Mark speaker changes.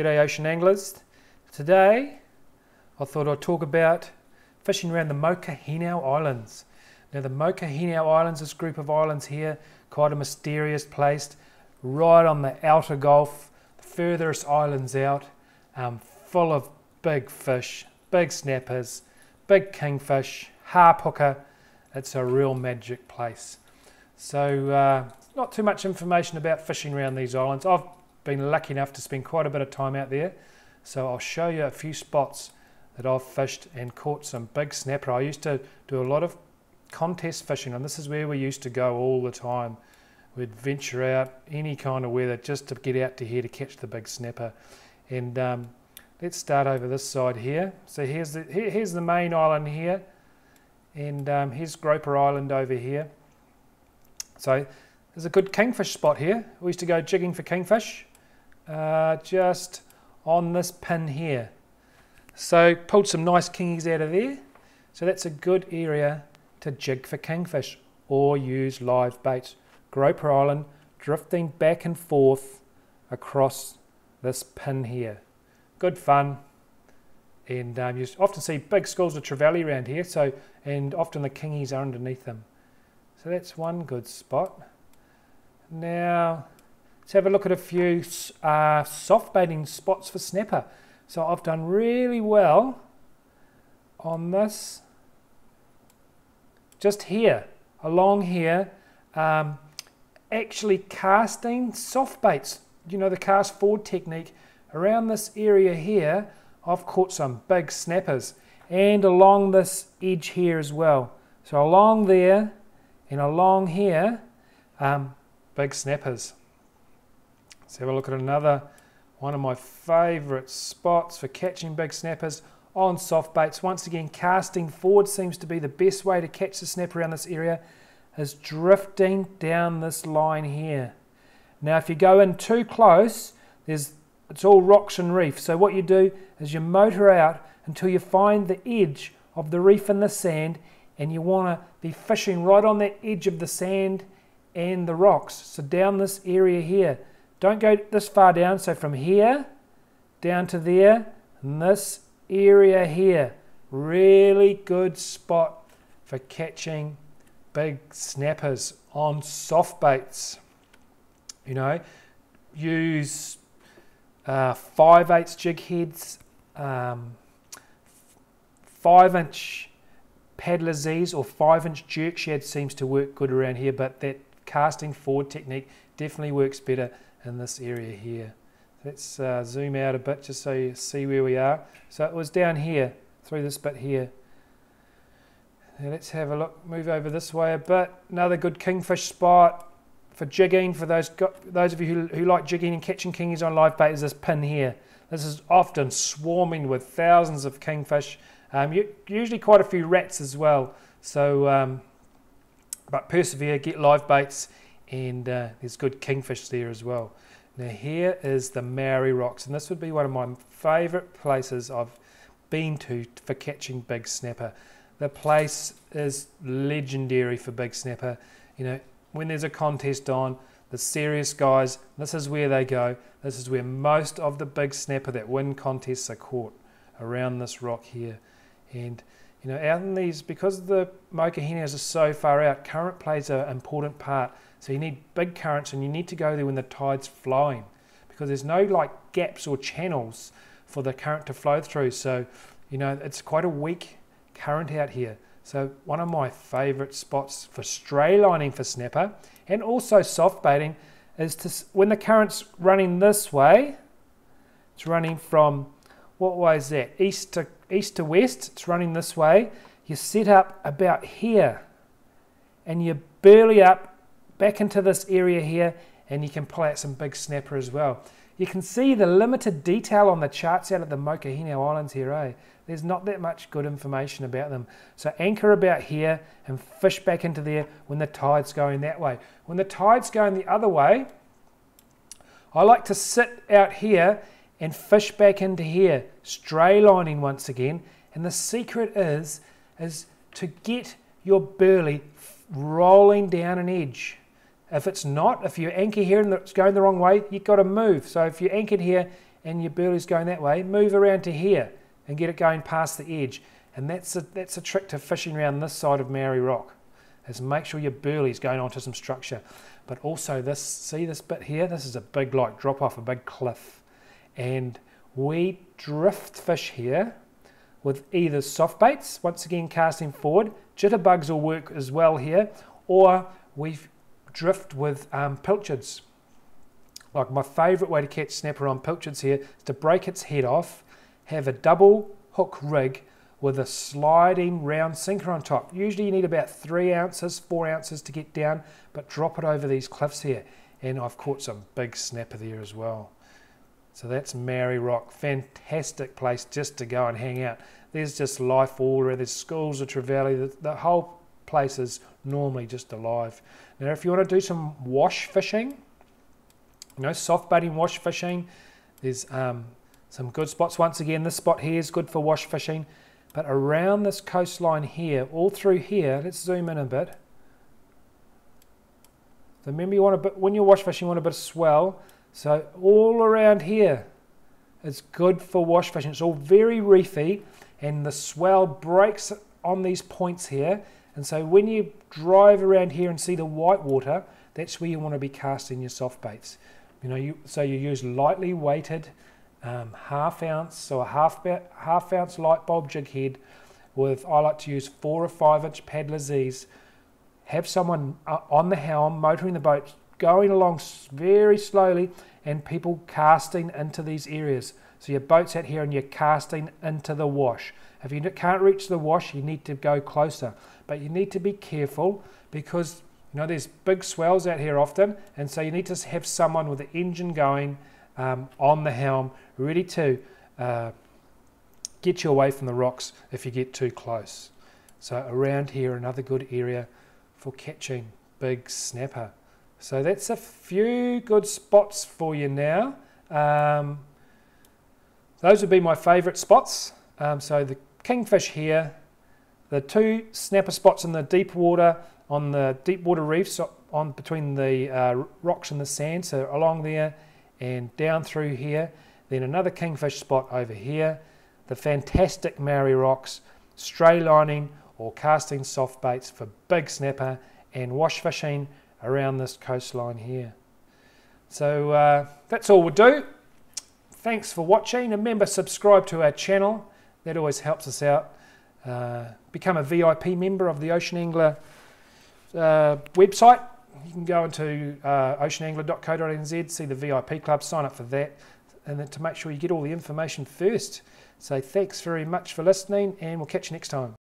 Speaker 1: G'day ocean anglers. Today I thought I'd talk about fishing around the Mokohinau Islands. Now the Mokohinau Islands, this group of islands here, quite a mysterious place, right on the outer Gulf, the furthest islands out, full of big fish, big snappers, big kingfish, harp hooker. It's a real magic place. So not too much information about fishing around these islands. I've been lucky enough to spend quite a bit of time out there, so I'll show you a few spots that I've fished and caught some big snapper. I used to do a lot of contest fishing, and this is where we used to go all the time. We'd venture out any kind of weather just to get out to here to catch the big snapper. And let's start over this side here. So here's the main island here, and here's Groper Island over here. So there's a good kingfish spot here. We used to go jigging for kingfish just on this pin here. So pulled some nice kingies out of there. So that's a good area to jig for kingfish or use live baits. Groper Island, drifting back and forth across this pin here. Good fun. And you often see big schools of trevally around here, and often the kingies are underneath them. So that's one good spot. Now let's have a look at a few soft baiting spots for snapper. So I've done really well on this, just here, along here, actually casting soft baits, you know, the cast forward technique. Around this area here, I've caught some big snappers, and along this edge here as well. So along there and along here, big snappers. Let's have a look at another one of my favourite spots for catching big snappers on soft baits. Once again, casting forward seems to be the best way to catch the snapper around this area, is drifting down this line here. Now if you go in too close, it's all rocks and reef. So what you do is you motor out until you find the edge of the reef and the sand, and you want to be fishing right on that edge of the sand and the rocks. So down this area here. Don't go this far down, so from here down to there, and this area here, really good spot for catching big snappers on soft baits. You know, use 5/8 jig heads, 5-inch paddler Z's or 5-inch jerk shad seems to work good around here, but that casting forward technique definitely works better in this area here. Let's zoom out a bit just so you see where we are. So it was down here through this bit here. Now let's have a look, move over this way a bit. Another good kingfish spot for jigging, for those of you who like jigging and catching kingies on live bait, is this pin here. This is often swarming with thousands of kingfish, usually quite a few rats as well. So but persevere, get live baits, and there's good kingfish there as well. Now here is the Maori Rocks, and this would be one of my favourite places I've been to for catching big snapper. The place is legendary for big snapper. You know, when there's a contest on, the serious guys, this is where they go. This is where most of the big snapper that win contests are caught, around this rock here. And you know, out in these, because the Mokohinau's are so far out, current plays an important part. So you need big currents, and you need to go there when the tide's flowing, because there's no like gaps or channels for the current to flow through. So, you know, it's quite a weak current out here. So one of my favourite spots for stray lining for snapper, and also soft baiting, is to, when the current's running this way, it's running from, what way is that? East to west, it's running this way. You set up about here, and you burley up back into this area here, and you can pull out some big snapper as well. You can see the limited detail on the charts out at the Mokohinau Islands here, eh? There's not that much good information about them. So anchor about here and fish back into there when the tide's going that way. When the tide's going the other way, I like to sit out here and fish back into here, stray lining once again. And the secret is to get your burley rolling down an edge. If it's not, if you anchor here and it's going the wrong way, you've got to move. So if you anchored here and your burley's going that way, move around to here and get it going past the edge. And that's a trick to fishing around this side of Maori Rock, is make sure your burley's going onto some structure. But also this, see this bit here, this is a big like drop off, a big cliff. And we drift fish here with either soft baits, once again casting forward, jitterbugs will work as well here, or we drift with pilchards. Like my favourite way to catch snapper on pilchards here is to break its head off, have a double hook rig with a sliding round sinker on top. Usually you need about 3 ounces, 4 ounces to get down, but drop it over these cliffs here. And I've caught some big snapper there as well. So that's Maori Rock, fantastic place just to go and hang out. There's just life all around, there's schools of Trevally, the whole place is normally just alive. Now if you want to do some wash fishing, you know, soft baiting wash fishing, there's some good spots. Once again, this spot here is good for wash fishing, but around this coastline here, all through here, let's zoom in a bit. So remember, you want a bit, when you're wash fishing, you want a bit of swell. So all around here, it's good for wash fishing. It's all very reefy, and the swell breaks on these points here. And so when you drive around here and see the white water, that's where you want to be casting your soft baits. You know, so you use lightly weighted half ounce or half ounce light bulb jig head with, I like to use 4 or 5 inch paddler Z's. Have someone on the helm motoring the boat, going along very slowly, and people casting into these areas. So your boat's out here and you're casting into the wash. If you can't reach the wash, you need to go closer. But you need to be careful because, you know, there's big swells out here often, and so you need to have someone with the engine going on the helm, ready to get you away from the rocks if you get too close. So around here, another good area for catching big snapper. So that's a few good spots for you now. Those would be my favourite spots. So the kingfish here, the 2 snapper spots in the deep water, on the deep water reefs on between the rocks and the sand, so along there and down through here. Then another kingfish spot over here, the fantastic Maori Rocks, stray lining or casting soft baits for big snapper, and wash fishing around this coastline here. So that's all we'll do. Thanks for watching. Remember, subscribe to our channel. That always helps us out. Become a VIP member of the Ocean Angler website. You can go into oceanangler.co.nz, see the VIP club, sign up for that, and then to make sure you get all the information first. So thanks very much for listening, and we'll catch you next time.